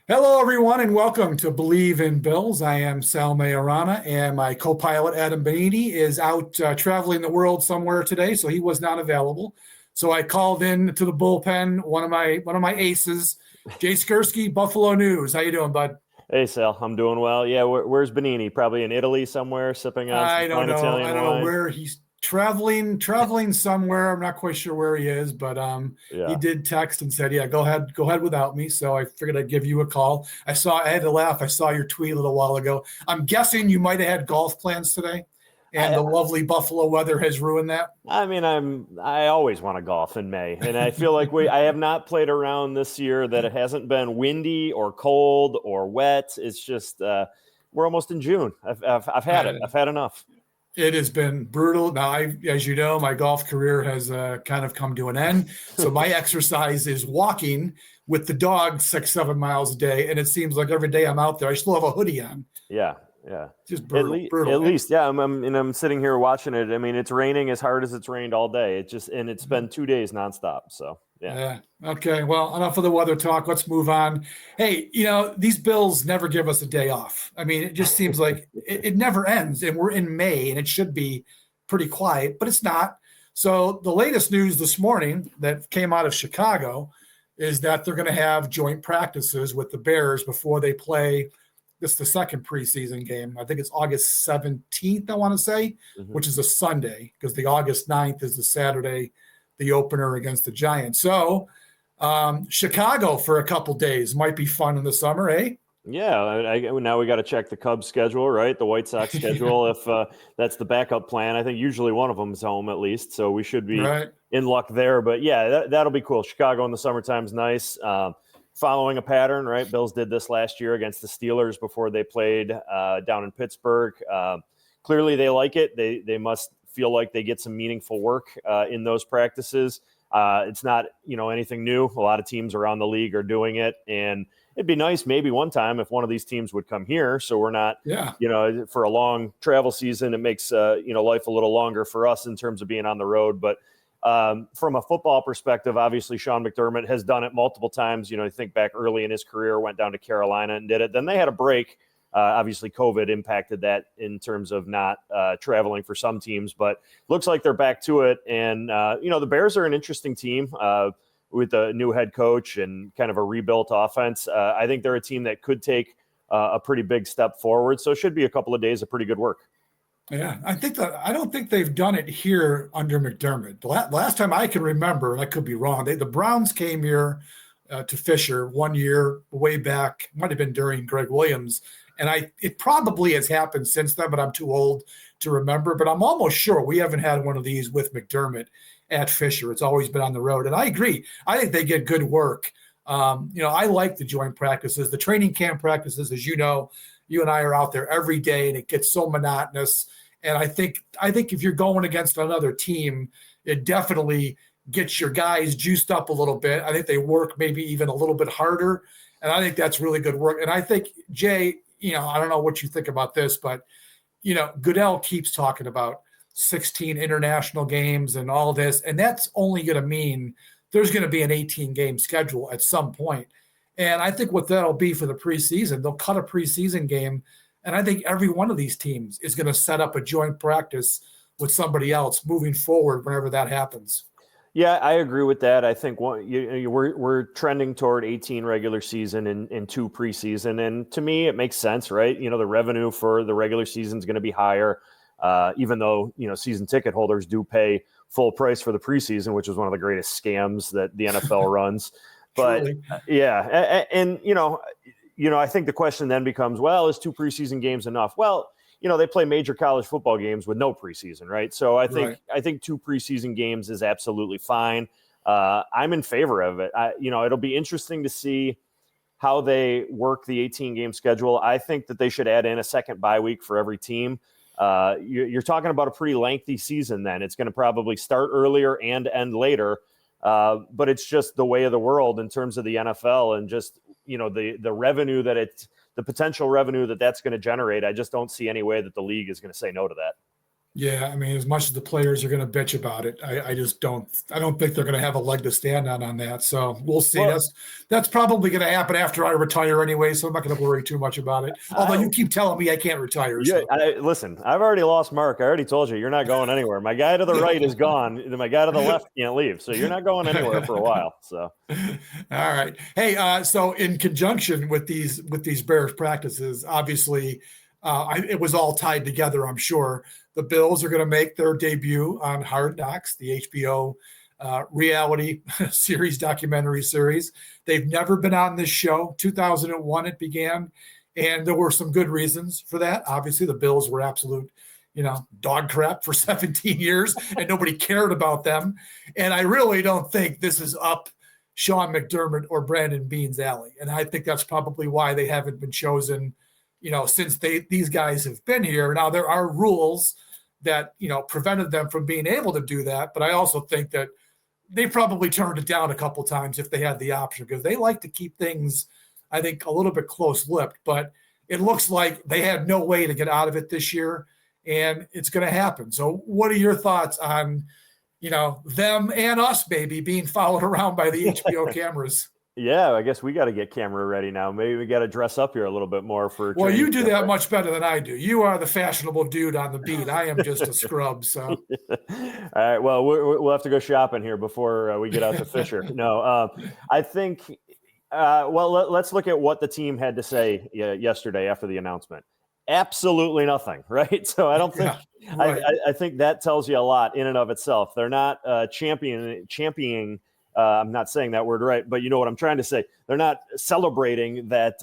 Hello, everyone, and welcome to Believe in Bills. I am Sal Maiorana, and my co-pilot Adam Benini is out traveling the world somewhere today, so he was not available. So I called in to the bullpen one of my aces, Jay Skurski, Buffalo News. How you doing, bud? Hey Sal, I'm doing well. Yeah, where's Benini? Probably in Italy somewhere, sipping on some I don't fine know. I Italian don't know wine. where he's traveling somewhere. I'm not quite sure where he is, but he Yeah, did text and said, "Yeah, go ahead without me." So I figured I'd give you a call. I had to laugh. I saw your tweet a little while ago. I'm guessing you might have had golf plans today, and I the lovely Buffalo weather has ruined that. I mean I always want to golf in May, and I feel like I have not played around this year that it hasn't been windy or cold or wet. It's just we're almost in June. I've had it. Uh, I've had enough. It has been brutal. Now, as you know, my golf career has kind of come to an end. So my exercise is walking with the dog 6, 7 miles a day, and it seems like every day I'm out there, I still have a hoodie on. Yeah, yeah. Just At brutal, least, brutal. at least, yeah. I'm sitting here watching it. I mean, it's raining as hard as it's rained all day. And it's been 2 days nonstop. So yeah. Yeah. Okay. Well, enough of the weather talk. Let's move on. Hey, these bills never give us a day off. I mean, it just seems like it never ends, and we're in May, and it should be pretty quiet, but it's not. So the latest news this morning that came out of Chicago is that they're going to have joint practices with the Bears before they play. This is the second preseason game. I think it's August 17th, I want to say, Mhm. which is a Sunday because the August 9th is the Saturday, the opener against the Giants. So Chicago for a couple days might be fun in the summer, eh? Yeah, now we got to check the Cubs schedule, right? The White Sox schedule, if that's the backup plan. I think usually one of them's home at least, so we should be Right. in luck there. But yeah, that'll be cool. Chicago in the summertime's nice. Following a pattern, right? Bills did this last year against the Steelers before they played down in Pittsburgh. Clearly, they like it. They must feel like they get some meaningful work in those practices. It's not anything new. A lot of teams around the league are doing it, and it'd be nice maybe one time if one of these teams would come here, so we're not, Yeah. for a long travel season. It makes life a little longer for us in terms of being on the road. But from a football perspective, obviously Sean McDermott has done it multiple times. I think back early in his career, went down to Carolina and did it. Then they had a break. Obviously, COVID impacted that in terms of not traveling for some teams, but looks like they're back to it. And the Bears are an interesting team. With a new head coach and kind of a rebuilt offense. I think they're a team that could take a pretty big step forward. So it should be a couple of days of pretty good work. Yeah. I don't think they've done it here under McDermott. The last time I can remember, and I could be wrong, the Browns came here to Fisher one year way back, might have been during Greg Williams. And it probably has happened since then, but I'm too old to remember. But I'm almost sure we haven't had one of these with McDermott at Fisher. It's always been on the road. And I agree. I think they get good work. I like the joint practices, the training camp practices, as you know, you and I are out there every day and it gets so monotonous. And I think if you're going against another team, it definitely gets your guys juiced up a little bit. I think they work maybe even a little bit harder. And I think that's really good work. And I think, Jay, I don't know what you think about this, but, Goodell keeps talking about 16 international games and all this. And that's only going to mean there's going to be an 18-game schedule at some point. And I think what that'll be for the preseason, they'll cut a preseason game. And I think every one of these teams is going to set up a joint practice with somebody else moving forward whenever that happens. Yeah, I agree with that. I think we're trending toward 18 regular season and 2 preseason, and to me, it makes sense, right? The revenue for the regular season is going to be higher, even though season ticket holders do pay full price for the preseason, which is one of the greatest scams that the NFL runs. But Truly. yeah, and I think the question then becomes, well, is 2 preseason games enough? Well, they play major college football games with no preseason, right? So I think Right. I think 2 preseason games is absolutely fine. I'm in favor of it. It'll be interesting to see how they work the 18-game schedule. I think that they should add in a second bye week for every team. You're talking about a pretty lengthy season then. It's going to probably start earlier and end later. But it's just the way of the world in terms of the NFL and just, the revenue the potential revenue that's going to generate. I just don't see any way that the league is going to say no to that. Yeah, I mean, as much as the players are going to bitch about it, I just don't. I don't think they're going to have a leg to stand on that. So we'll see. Well, That's probably going to happen after I retire anyway. So I'm not going to worry too much about it. Although I, you keep telling me I can't retire. Yeah, So listen, I've already lost Mark. I already told you, you're not going anywhere. My guy to the right is gone. My guy to the left can't leave. So you're not going anywhere for a while. So, all right. Hey, so in conjunction with these Bears practices, obviously, it was all tied together. I'm sure the Bills are going to make their debut on Hard Knocks, the HBO reality series, documentary series. They've never been on this show. 2001 it began. And there were some good reasons for that. Obviously, the Bills were absolute, dog crap for 17 years, and nobody cared about them. And I really don't think this is up Sean McDermott or Brandon Beane's alley. And I think that's probably why they haven't been chosen, since these guys have been here. Now, there are rules that, prevented them from being able to do that. But I also think that they probably turned it down a couple times if they had the option, because they like to keep things, I think, a little bit close-lipped, but it looks like they had no way to get out of it this year, and it's going to happen. So what are your thoughts on, them and us, maybe, being followed around by the HBO cameras? yeah, I guess we got to get camera ready now. Maybe we got to dress up here a little bit more for. Well, you do that right? Much better than I do. You are the fashionable dude on the beat. I am just a scrub. So, all right. Well, we'll have to go shopping here before we get out to Fisher. No, I think. Let's look at what the team had to say yesterday after the announcement. Absolutely nothing, right? So I don't think right. I think that tells you a lot in and of itself. They're not championing. I'm not saying that word right, but you know what I'm trying to say. They're not celebrating that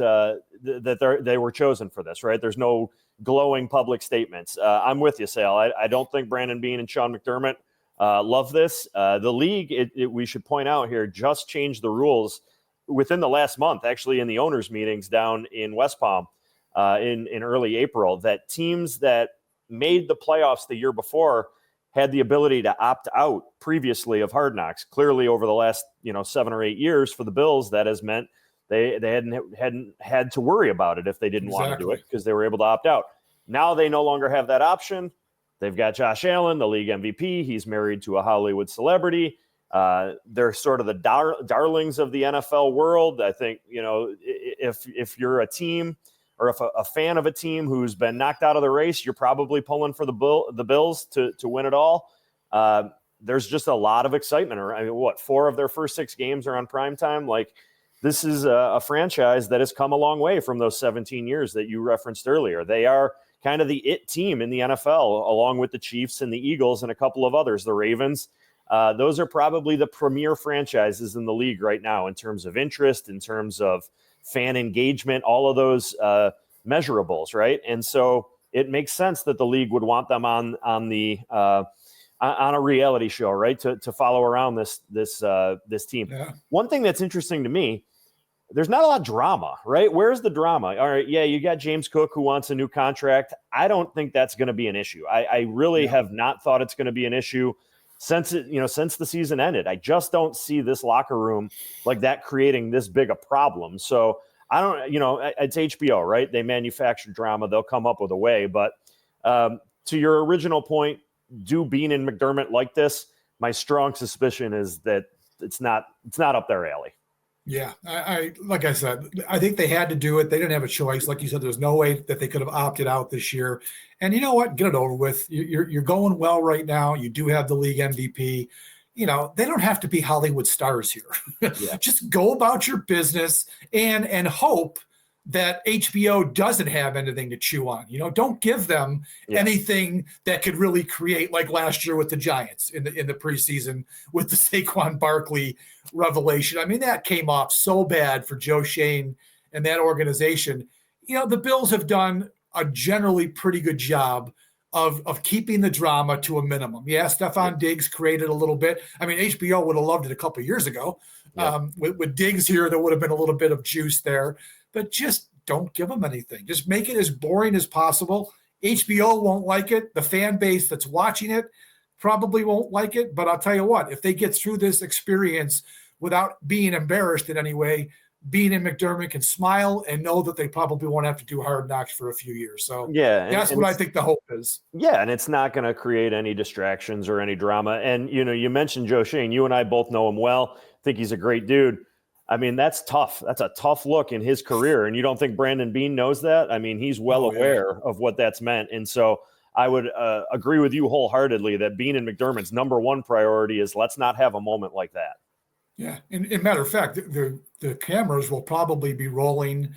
they were chosen for this, right? There's no glowing public statements. I'm with you, Sal. I don't think Brandon Beane and Sean McDermott love this. The league, we should point out here, just changed the rules within the last month, actually in the owners' meetings down in West Palm in early April, that teams that made the playoffs the year before had the ability to opt out previously of Hard Knocks. Clearly, over the last 7 or 8 years for the Bills, that has meant they hadn't had to worry about it if they didn't want to do it, because they were able to opt out. Now they no longer have that option. They've got Josh Allen, the league MVP. He's married to a Hollywood celebrity. They're sort of the darlings of the NFL world. I think, if you're a team or if a fan of a team who's been knocked out of the race, you're probably pulling for the Bills to win it all. There's just a lot of excitement. I mean, 4 of their first 6 games are on primetime. Like, this is a franchise that has come a long way from those 17 years that you referenced earlier. They are kind of the it team in the NFL, along with the Chiefs and the Eagles and a couple of others, the Ravens. Those are probably the premier franchises in the league right now in terms of interest, in terms of fan engagement, all of those measurables, right? And so it makes sense that the league would want them on a reality show, right? To follow around this team. Yeah. One thing that's interesting to me, there's not a lot of drama, right? Where's the drama? All right, yeah, you got James Cook who wants a new contract. I don't think that's going to be an issue. I really have not thought it's going to be an issue since the season ended. I just don't see this locker room like that creating this big a problem. So I don't, it's HBO, right? They manufacture drama. They'll come up with a way. But to your original point, do Beane and McDermott like this? My strong suspicion is that it's not up their alley. Yeah, I like I said, I think they had to do it. They didn't have a choice. Like you said, there's no way that they could have opted out this year. And you know what? Get it over with. You're going well right now. You do have the league MVP. They don't have to be Hollywood stars here. Yeah. Just go about your business and hope that HBO doesn't have anything to chew on. Don't give them anything that could really create, like last year with the Giants in the preseason with the Saquon Barkley revelation. I mean, that came off so bad for Joe Shane and that organization. The Bills have done a generally pretty good job of keeping the drama to a minimum. Yeah, Stephon Diggs created a little bit. I mean, HBO would have loved it a couple of years ago. Yeah. With Diggs here, there would have been a little bit of juice there. But just don't give them anything. Just make it as boring as possible. HBO won't like it. The fan base that's watching it probably won't like it. But I'll tell you what, if they get through this experience without being embarrassed in any way, Bean and McDermott can smile and know that they probably won't have to do Hard Knocks for a few years. So Yeah, that's what I think the hope is. Yeah, and it's not going to create any distractions or any drama. And, you mentioned Joe Schoen. You and I both know him well. Think he's a great dude. I mean, that's tough. That's a tough look in his career. And you don't think Brandon Bean knows that? I mean, he's well aware of what that's meant. And so I would agree with you wholeheartedly that Bean and McDermott's number one priority is let's not have a moment like that. Yeah. And matter of fact, the cameras will probably be rolling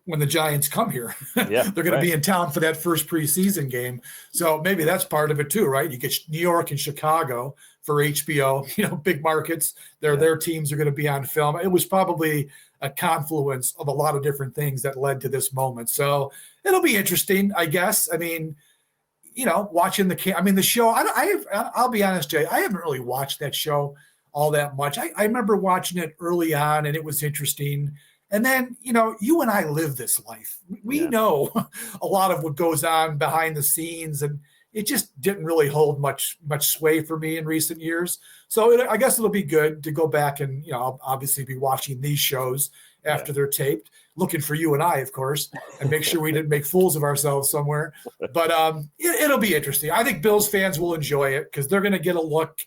when the Giants come here. Yeah, they're going to be in town for that first preseason game. So maybe that's part of it too, right? You get New York and Chicago for HBO, big markets. Their teams are going to be on film. It was probably a confluence of a lot of different things that led to this moment. So it'll be interesting, I guess. I mean, watching the show, I'll be honest, Jay, I haven't really watched that show all that much. I remember watching it early on and it was interesting. And then, you and I live this life. We know a lot of what goes on behind the scenes, and it just didn't really hold much sway for me in recent years. So I guess it'll be good to go back and, I'll obviously be watching these shows after they're taped, looking for you and I, of course, and make sure we didn't make fools of ourselves somewhere. But it'll be interesting. I think Bills fans will enjoy it because they're going to get a look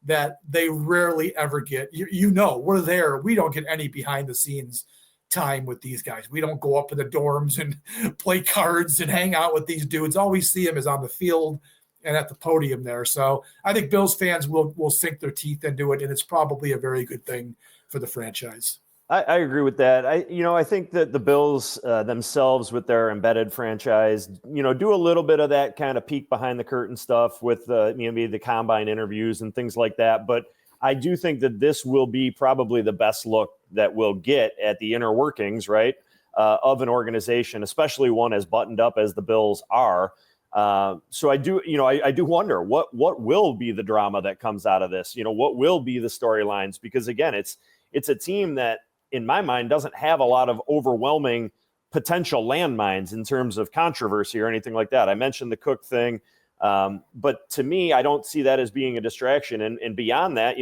that they rarely ever get. We're there. We don't get any behind the scenes time with these guys. We don't go up in the dorms and play cards and hang out with these dudes. All we see them is on the field and at the podium there. So I think Bills fans will sink their teeth into it, and it's probably a very good thing for the franchise. I agree with that. I think that the Bills themselves with their embedded franchise, do a little bit of that kind of peek behind the curtain stuff with maybe the combine interviews and things like that. But I do think that this will be probably the best look that we'll get at the inner workings, right, of an organization, especially one as buttoned up as the Bills are. So I do wonder what will be the drama that comes out of this. What will be the storylines? Because again, it's a team that, in my mind, doesn't have a lot of overwhelming potential landmines in terms of controversy or anything like that. I mentioned the Cook thing. But to me, I don't see that as being a distraction. And beyond that,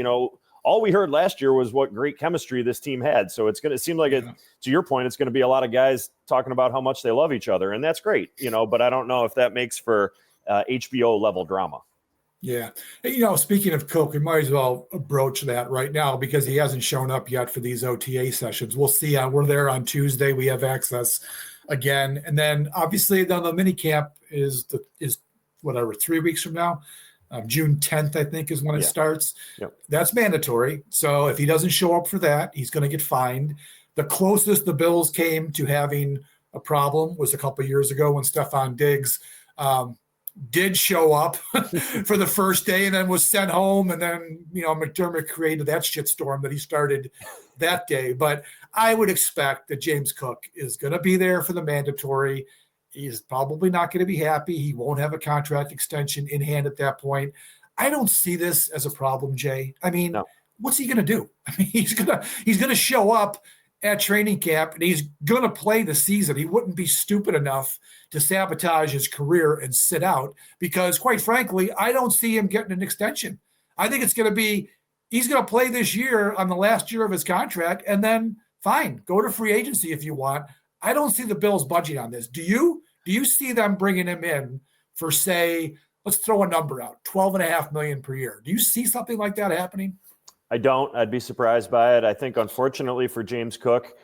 all we heard last year was what great chemistry this team had. So it's going to seem like to your point, it's going to be a lot of guys talking about how much they love each other. And that's great, but I don't know if that makes for HBO level drama. Yeah. Speaking of Cook, we might as well broach that right now because he hasn't shown up yet for these OTA sessions. We'll see. We're there on Tuesday. We have access again. And then obviously the mini camp is 3 weeks from now. June 10th, I think, is when it starts. Yep. That's mandatory. So if he doesn't show up for that, he's going to get fined. The closest the Bills came to having a problem was a couple of years ago when Stephon Diggs did show up for the first day and then was sent home. And then, McDermott created that shitstorm that he started that day. But I would expect that James Cook is going to be there for the mandatory. He's probably not going to be happy. He won't have a contract extension in hand at that point. I don't see this as a problem, Jay. I mean, What's he going to do? I mean, he's going to show up at training camp and he's going to play the season. He wouldn't be stupid enough to sabotage his career and sit out because, quite frankly, I don't see him getting an extension. I think it's going to be he's going to play this year on the last year of his contract and then fine, go to free agency if you want. I don't see the Bills budging on this. Do you? Do you see them bringing him in for, say, let's throw a number out, $12.5 million per year? Do you see something like that happening? I don't. I'd be surprised by it. I think, unfortunately for James Cook,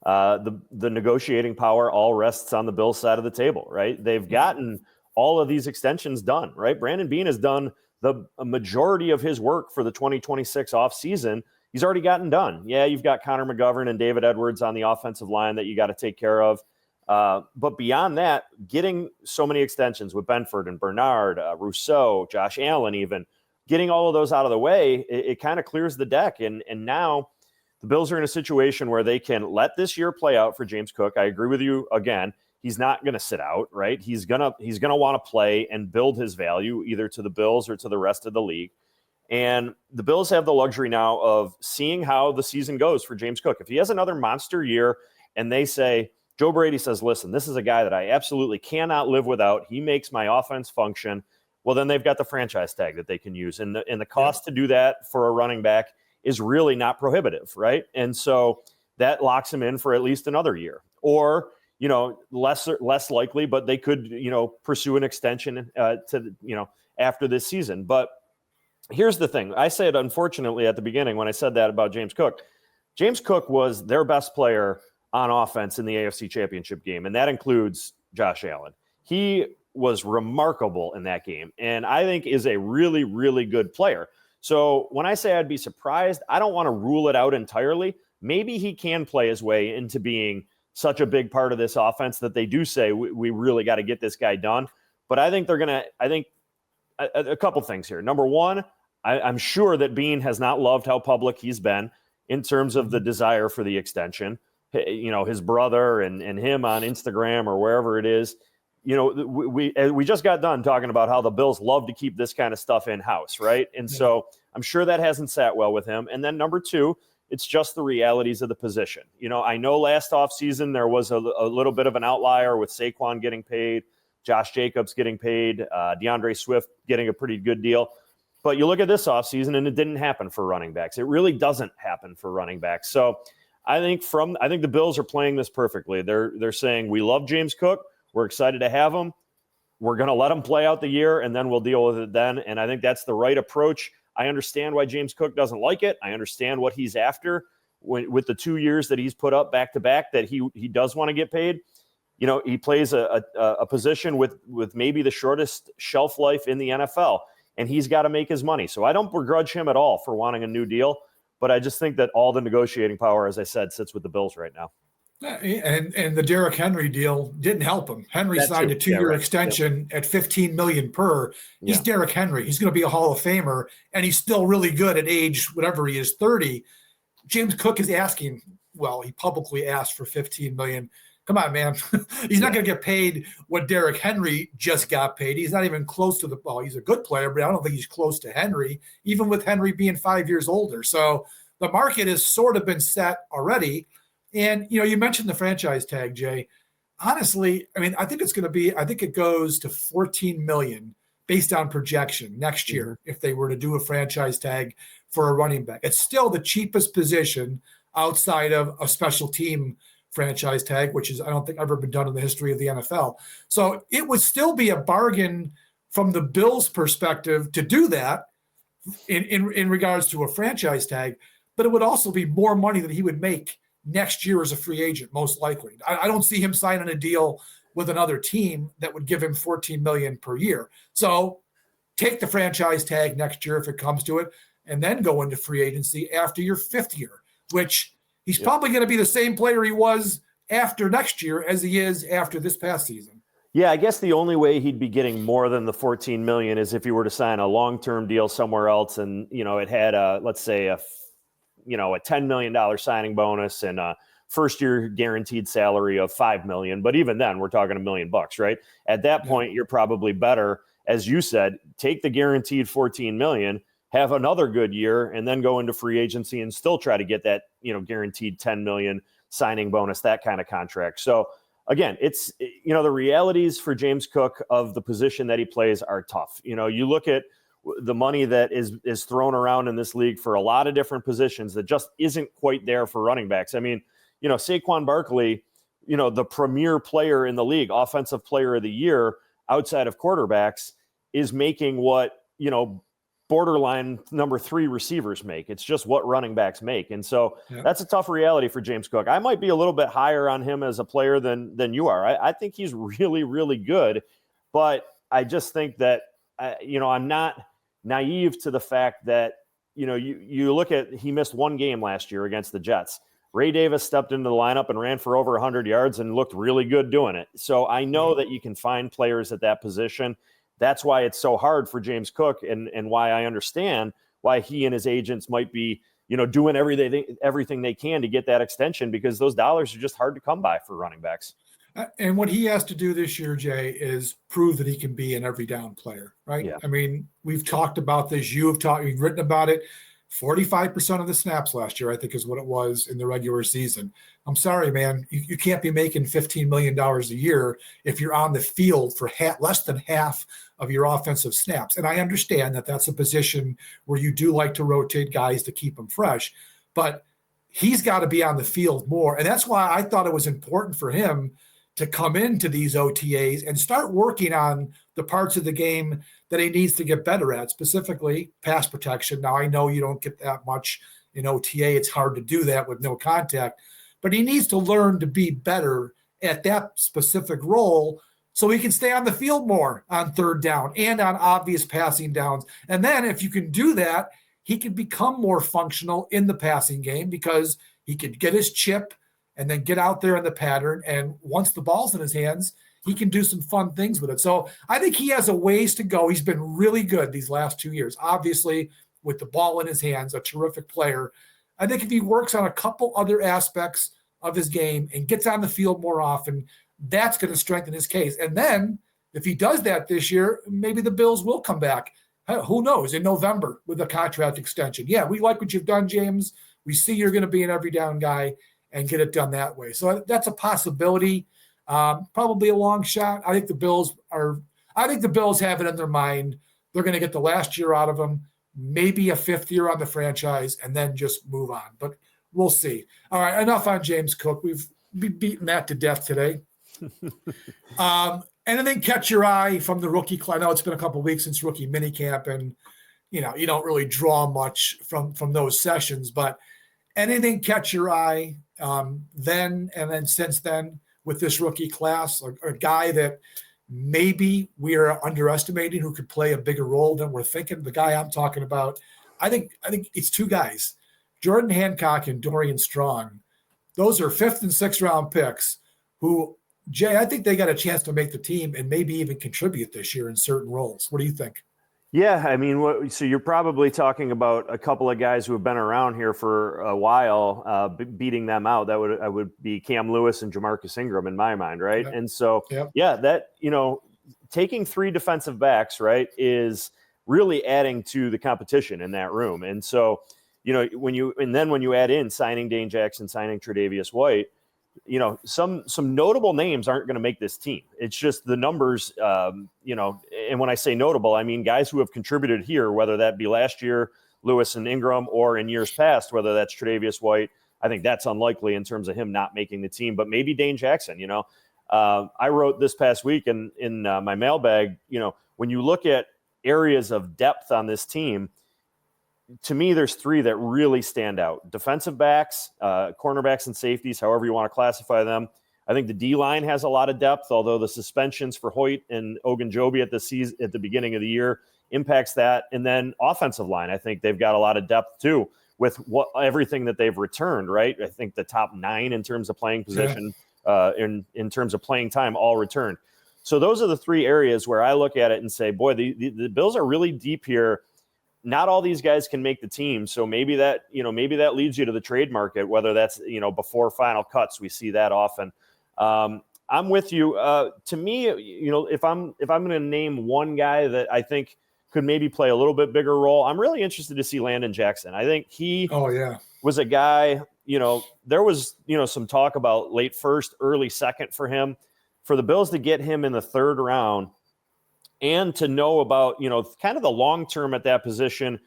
the negotiating power all rests on the Bills side of the table, right? They've gotten all of these extensions done, right? Brandon Bean has done a majority of his work for the 2026 offseason. He's already gotten done. Yeah, you've got Connor McGovern and David Edwards on the offensive line that you got to take care of. But beyond that, getting so many extensions with Benford and Bernard, Rousseau, Josh Allen, even getting all of those out of the way, it kind of clears the deck. And now the Bills are in a situation where they can let this year play out for James Cook. I agree with you. Again, he's not going to sit out, right? He's gonna want to play and build his value either to the Bills or to the rest of the league. And the Bills have the luxury now of seeing how the season goes for James Cook. If he has another monster year and they say, Joe Brady says, listen, this is a guy that I absolutely cannot live without. He makes my offense function. Well, then they've got the franchise tag that they can use. And the cost to do that for a running back is really not prohibitive, right? And so that locks him in for at least another year. Or, less likely, but they could, pursue an extension after this season. But here's the thing. I said, unfortunately, at the beginning when I said that about James Cook. James Cook was their best player on offense in the AFC Championship game, and that includes Josh Allen. He was remarkable in that game, and I think is a really, really good player. So when I say I'd be surprised, I don't want to rule it out entirely. Maybe he can play his way into being such a big part of this offense that they do say we really got to get this guy done. But I think a couple things here. Number one, I'm sure that Beane has not loved how public he's been in terms of the desire for the extension. His brother and him on Instagram or wherever it is. We just got done talking about how the Bills love to keep this kind of stuff in-house, right? And so I'm sure that hasn't sat well with him. And then number two, it's just the realities of the position. I know last offseason there was a little bit of an outlier with Saquon getting paid, Josh Jacobs getting paid, DeAndre Swift getting a pretty good deal. But you look at this offseason, and it didn't happen for running backs. It really doesn't happen for running backs. So I think the Bills are playing this perfectly. They're saying, we love James Cook. We're excited to have him. We're going to let him play out the year, and then we'll deal with it then. And I think that's the right approach. I understand why James Cook doesn't like it. I understand what he's after with the 2 years that he's put up back-to-back, that he does want to get paid. He plays a position with maybe the shortest shelf life in the NFL, and he's got to make his money. So I don't begrudge him at all for wanting a new deal, but I just think that all the negotiating power, as I said, sits with the Bills right now. And the Derrick Henry deal didn't help him. Henry signed a 2-year extension at $15 million per. He's Derrick Henry. He's going to be a Hall of Famer, and he's still really good at age, whatever he is, 30. James Cook is asking, he publicly asked for $15 million. Come on, man. He's not going to get paid what Derrick Henry just got paid. He's not even close to he's a good player, but I don't think he's close to Henry, even with Henry being 5 years older. So the market has sort of been set already. And, you mentioned the franchise tag, Jay. Honestly, I think it goes to $14 million based on projection next year if they were to do a franchise tag for a running back. It's still the cheapest position outside of a special team franchise tag, which is, I don't think, ever been done in the history of the NFL. So it would still be a bargain from the Bills' perspective to do that in regards to a franchise tag, but it would also be more money than he would make next year as a free agent, most likely. I don't see him signing a deal with another team that would give him $14 million per year. So take the franchise tag next year if it comes to it, and then go into free agency after your fifth year, which he's probably going to be the same player he was after next year as he is after this past season. Yeah, I guess the only way he'd be getting more than the $14 million is if he were to sign a long-term deal somewhere else, and it had a $10 million signing bonus and a first-year guaranteed salary of $5 million. But even then, we're talking $1 million, right? At that point, you're probably better, as you said, take the guaranteed $14 million, have another good year, and then go into free agency and still try to get that guaranteed $10 million signing bonus, that kind of contract. So again, it's the realities for James Cook of the position that he plays are tough. You look at the money that is thrown around in this league for a lot of different positions that just isn't quite there for running backs. Saquon Barkley, the premier player in the league, offensive player of the year outside of quarterbacks, is making what, borderline number 3 receivers make. It's just what running backs make. And so that's a tough reality for James Cook. I might be a little bit higher on him as a player than you are. I think he's really, really good, but I just think that, I'm not naive to the fact that, you look at, he missed one game last year against the Jets. Ray Davis stepped into the lineup and ran for over 100 yards and looked really good doing it. So I know that you can find players at that position. That's why it's so hard for James Cook, and why I understand why he and his agents might be, doing everything they can to get that extension, because those dollars are just hard to come by for running backs. And what he has to do this year, Jay, is prove that he can be an every down player, right? Yeah. We've talked about this. You've written about it. 45% of the snaps last year, I think, is what it was in the regular season. I'm sorry, man. You can't be making $15 million a year if you're on the field for less than half of your offensive snaps. And I understand that that's a position where you do like to rotate guys to keep them fresh, but he's got to be on the field more. And that's why I thought it was important for him to come into these OTAs and start working on the parts of the game that he needs to get better at, specifically pass protection. Now, I know you don't get that much in OTA. It's hard to do that with no contact, but he needs to learn to be better at that specific role so he can stay on the field more on third down and on obvious passing downs. And then if you can do that, he can become more functional in the passing game because he can get his chip and then get out there in the pattern. And once the ball's in his hands, he can do some fun things with it. So I think he has a ways to go. He's been really good these last 2 years. Obviously, with the ball in his hands, a terrific player. I think if he works on a couple other aspects of his game and gets on the field more often, that's going to strengthen his case. And then if he does that this year, maybe the Bills will come back. Who knows, in November with a contract extension. Yeah, we like what you've done, James. We see you're going to be an every down guy and get it done that way. So that's a possibility. Probably a long shot. I think the Bills have it in their mind. They're going to get the last year out of him, maybe a fifth year on the franchise, and then just move on. But we'll see. All right, enough on James Cook. We've beaten that to death today. Anything catch your eye from the rookie class? I know it's been a couple of weeks since rookie minicamp, and you don't really draw much from those sessions. But anything catch your eye then and then since then with this rookie class? A guy that maybe we are underestimating who could play a bigger role than we're thinking? The guy I'm talking about, I think it's two guys, Jordan Hancock and Dorian Strong. Those are 5th and 6th round picks who, Jay, I think they got a chance to make the team and maybe even contribute this year in certain roles. What do you think? Yeah, I mean, so you're probably talking about a couple of guys who have been around here for a while, beating them out. That would be Cam Lewis and Jamarcus Ingram in my mind, right? Yep. And so, yeah, that, taking 3 defensive backs, right, is really adding to the competition in that room. And so, when you add in signing Dane Jackson, signing Tre'Davious White, some notable names aren't going to make this team. It's just the numbers, and when I say notable, I mean guys who have contributed here, whether that be last year, Lewis and Ingram, or in years past, whether that's Tre'Davious White. I think that's unlikely in terms of him not making the team, but maybe Dane Jackson. I wrote this past week in my mailbag, when you look at areas of depth on this team, to me, there's 3 that really stand out: defensive backs, cornerbacks, and safeties, however you want to classify them. I think the D-line has a lot of depth, although the suspensions for Hoyt and Ogunjobi at the beginning of the year impacts that. And then offensive line, I think they've got a lot of depth too with everything that they've returned, right? I think the top 9 in terms of playing position, in terms of playing time, all returned. So those are the 3 areas where I look at it and say, boy, the Bills are really deep here. Not all these guys can make the team. So maybe that leads you to the trade market, whether that's, before final cuts. We see that often. I'm with you. To me, if I'm going to name one guy that I think could maybe play a little bit bigger role, I'm really interested to see Landon Jackson. I think he was a guy, there was, some talk about late first, early second for him. For the Bills to get him in the 3rd round, and to know about, kind of the long term at that position.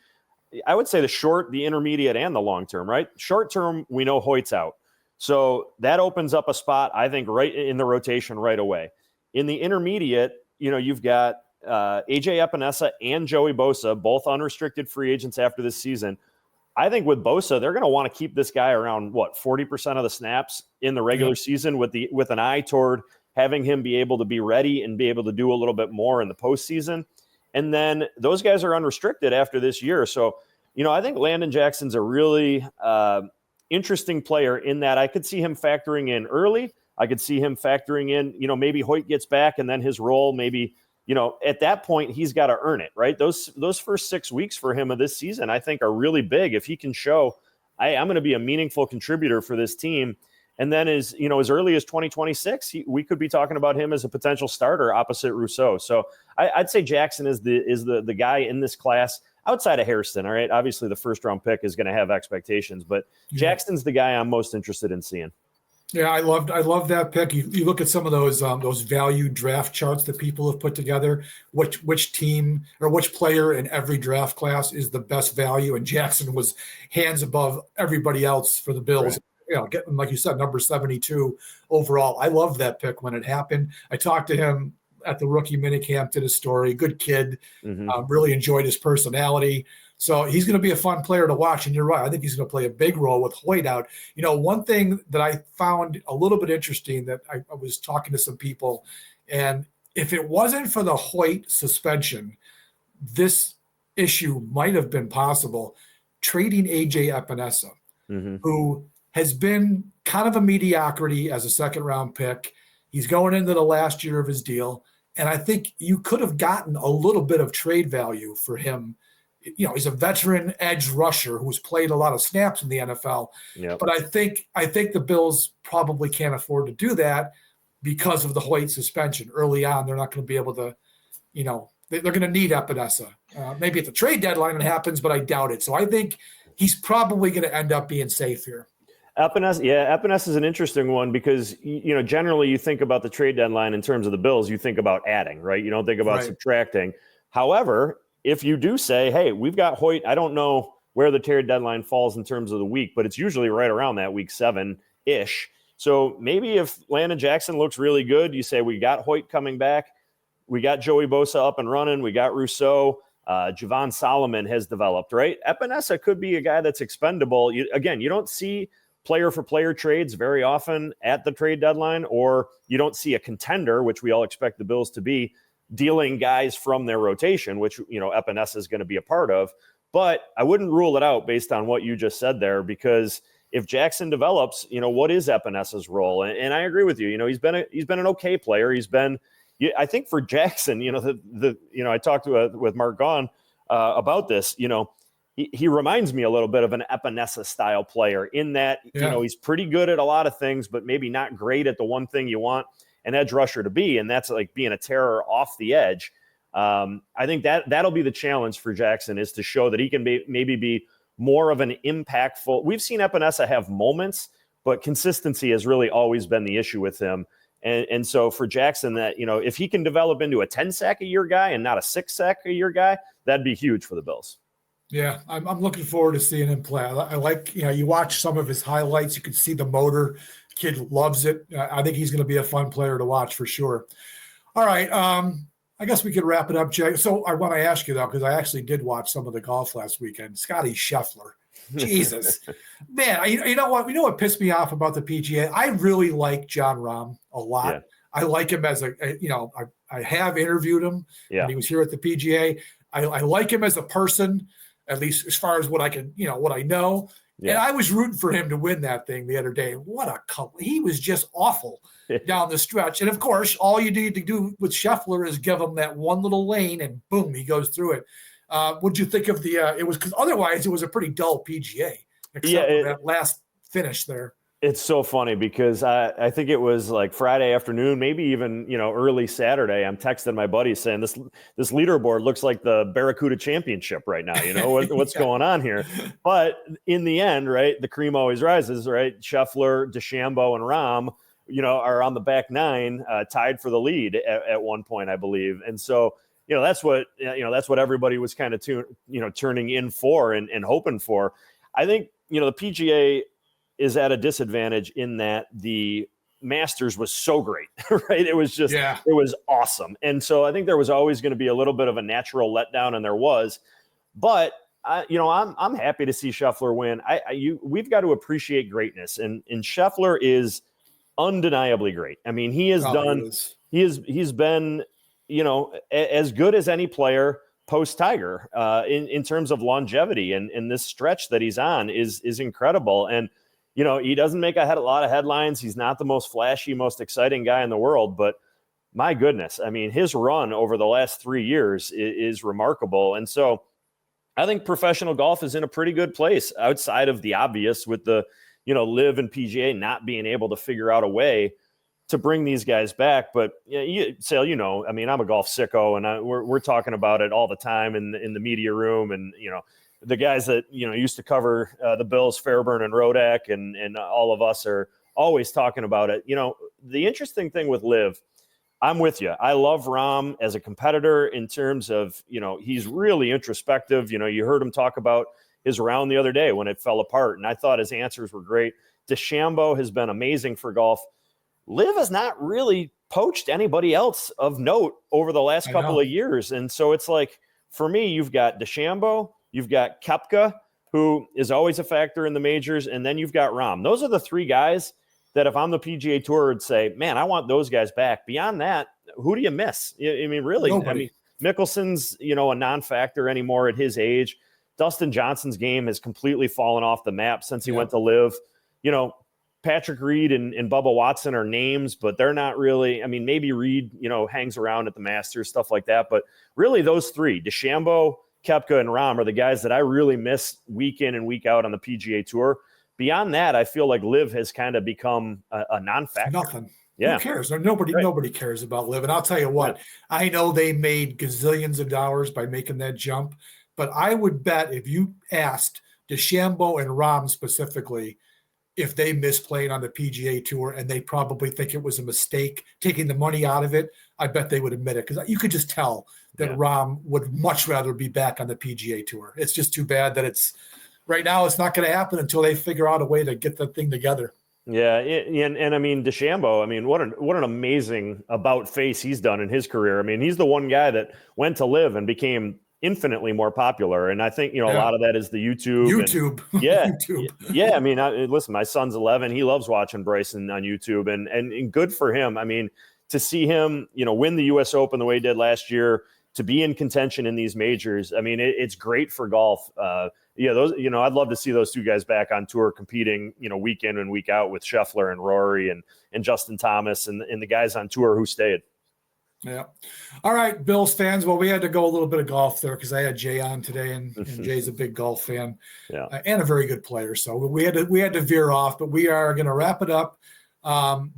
I would say the short, the intermediate, and the long term, right? Short term, we know Hoyt's out. So that opens up a spot, I think, right in the rotation right away. In the intermediate, you've got AJ Epenesa and Joey Bosa, both unrestricted free agents after this season. I think with Bosa, they're going to want to keep this guy around, 40% of the snaps in the regular season with an eye toward having him be able to be ready and be able to do a little bit more in the postseason. And then those guys are unrestricted after this year. So, I think Landon Jackson's a really interesting player in that I could see him factoring in early. I could see him factoring in, maybe Hoyt gets back and then his role, maybe, at that point he's got to earn it, right? Those first 6 weeks for him of this season, I think are really big. If he can show, I'm going to be a meaningful contributor for this team. And then as early as 2026, we could be talking about him as a potential starter opposite Rousseau. So I'd say Jackson is the guy in this class outside of Hairston. All right. Obviously the 1st round pick is going to have expectations, but Jackson's the guy I'm most interested in seeing. Yeah, I love that pick. You look at some of those value draft charts that people have put together, which team or which player in every draft class is the best value, and Jackson was hands above everybody else for the Bills. Right. Getting, like you said, number 72 overall. I loved that pick when it happened. I talked to him at the rookie minicamp, did a story. Good kid, Mm-hmm. really enjoyed his personality. So he's going to be a fun player to watch. And you're right. I think he's going to play a big role with Hoyt out. One thing that I found a little bit interesting that I was talking to some people, and if it wasn't for the Hoyt suspension, this issue might have been possible. Trading AJ Epenesa, Mm-hmm. who has been kind of a mediocrity as a second round pick. He's going into the last year of his deal. And I think you could have gotten a little bit of trade value for him. He's a veteran edge rusher who's played a lot of snaps in the NFL. Yep. But I think the Bills probably can't afford to do that because of the Hoyt suspension. Early on, they're not going to be able to, they're going to need Epinesa. Maybe at the trade deadline it happens, but I doubt it. So I think he's probably going to end up being safe here. Epinesa is an interesting one because, generally you think about the trade deadline in terms of the Bills, you think about adding, right? You don't think about subtracting. However, if you do say, hey, we've got Hoyt, I don't know where the trade deadline falls in terms of the week, but it's usually right around that week 7-ish. So maybe if Landon Jackson looks really good, you say we got Hoyt coming back. We got Joey Bosa up and running. We got Rousseau. Javon Solomon has developed, right? Epinesa could be a guy that's expendable. You don't see player-for-player trades very often at the trade deadline, or you don't see a contender, which we all expect the Bills to be, dealing guys from their rotation, which, Epinesa is going to be a part of. But I wouldn't rule it out based on what you just said there, because if Jackson develops, what is Epinesa's role? And I agree with you. He's been an okay player. I think for Jackson, I talked with Mark Gaughan about this. He reminds me a little bit of an Epinesa style player in that, he's pretty good at a lot of things, but maybe not great at the one thing you want an edge rusher to be. And that's like being a terror off the edge. I think that'll be the challenge for Jackson, is to show that he can maybe be more of an impactful. We've seen Epinesa have moments, but consistency has really always been the issue with him. And so for Jackson, that, if he can develop into a 10 sack a year guy and not a 6 sack a year guy, that'd be huge for the Bills. Yeah, I'm looking forward to seeing him play. I like, you watch some of his highlights, you can see the motor. Kid loves it. I think he's going to be a fun player to watch for sure. All right. I guess we could wrap it up, Jay. So I want to ask you, though, because I actually did watch some of the golf last weekend. Scotty Scheffler. Jesus. Man, you know what? You know what pissed me off about the PGA? I really like John Rahm a lot. Yeah. I like him as I have interviewed him when he was here at the PGA. I like him as a person, at least as far as what I can, what I know. Yeah. And I was rooting for him to win that thing the other day. What a couple. He was just awful down the stretch. And of course, all you need to do with Scheffler is give him that one little lane and boom, he goes through it. What'd you think of it was, because otherwise it was a pretty dull PGA, except for that last finish there. It's so funny because I think it was like Friday afternoon, maybe even, early Saturday. I'm texting my buddies saying this leaderboard looks like the Barracuda Championship right now. What's going on here? But in the end, right, the cream always rises, right? Scheffler, DeChambeau, and Rahm, are on the back nine, tied for the lead at one point, I believe. And so, that's what everybody was kind of turning in for and hoping for. I think, the PGA is at a disadvantage in that the Masters was so great, right? It was just, It was awesome. And so I think there was always going to be a little bit of a natural letdown, and there was, but I'm happy to see Scheffler win. We've got to appreciate greatness, and Scheffler is undeniably great. I mean, he has he's been, as good as any player post Tiger in terms of longevity, and this stretch that he's on is incredible. And, he doesn't make a lot of headlines. He's not the most flashy, most exciting guy in the world, but my goodness, I mean, his run over the last 3 years is remarkable. And so I think professional golf is in a pretty good place outside of the obvious with the, Live and PGA not being able to figure out a way to bring these guys back. But Sal, I mean, I'm a golf sicko, and we're talking about it all the time in the media room, and the guys that used to cover the Bills, Fairburn and Rodak, and all of us are always talking about it. The interesting thing with Liv, I'm with you. I love Rom as a competitor in terms of, he's really introspective. You heard him talk about his round the other day when it fell apart, and I thought his answers were great. DeChambeau has been amazing for golf. Liv has not really poached anybody else of note over the last couple of years. And so it's like, for me, you've got DeChambeau, you've got Koepka, who is always a factor in the majors, and then you've got Rahm. Those are the three guys that if I'm the PGA Tour would say, man, I want those guys back. Beyond that, who do you miss? I mean, really? Nobody. Mickelson's, a non-factor anymore at his age. Dustin Johnson's game has completely fallen off the map since he went to Live. Patrick Reed and Bubba Watson are names, but they're not really. I mean, maybe Reed, hangs around at the Masters, stuff like that. But really, those three, DeChambeau, Koepka, and Rahm, are the guys that I really miss week in and week out on the PGA Tour. Beyond that, I feel like Liv has kind of become a non-factor. Nothing. Yeah. Who cares? Nobody cares about Liv. And I'll tell you what, I know they made gazillions of dollars by making that jump, but I would bet if you asked DeChambeau and Rahm specifically if they miss playing on the PGA Tour and they probably think it was a mistake taking the money out of it, I bet they would admit it, because you could just tell that Rahm would much rather be back on the PGA Tour. It's just too bad that right now it's not going to happen until they figure out a way to get the thing together. Yeah, and I mean, DeChambeau, I mean, what an amazing about face he's done in his career. I mean, he's the one guy that went to Live and became infinitely more popular, and I think a lot of that is the YouTube. YouTube. Yeah. I mean, listen, my son's 11; he loves watching Bryson on YouTube, and good for him. I mean, to see him, win the U.S. Open the way he did last year, to be in contention in these majors. I mean, it's great for golf. Those, I'd love to see those two guys back on tour competing, week in and week out with Scheffler and Rory and Justin Thomas and the guys on tour who stayed. Yeah. All right, Bills fans. Well, we had to go a little bit of golf there because I had Jay on today, and Jay's a big golf fan and a very good player. So we had to veer off, but we are going to wrap it up.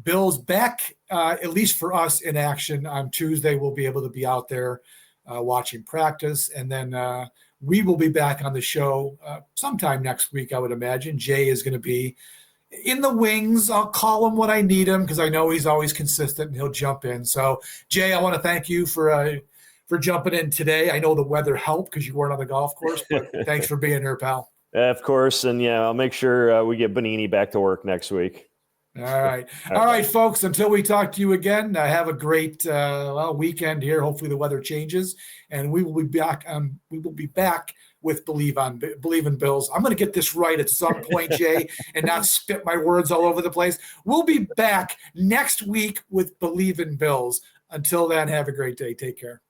Bills back, at least for us, in action on Tuesday. We'll be able to be out there watching practice, and then we will be back on the show sometime next week, I would imagine. Jay is going to be in the wings. I'll call him when I need him because I know he's always consistent and he'll jump in. So, Jay, I want to thank you for jumping in today. I know the weather helped because you weren't on the golf course, but thanks for being here, pal. Of course, and I'll make sure we get Bonini back to work next week. All right, folks. Until we talk to you again, have a great weekend here. Hopefully, the weather changes, and we will be back. We will be back with Believe in Bills. I'm going to get this right at some point, Jay, and not spit my words all over the place. We'll be back next week with Believe in Bills. Until then, have a great day. Take care.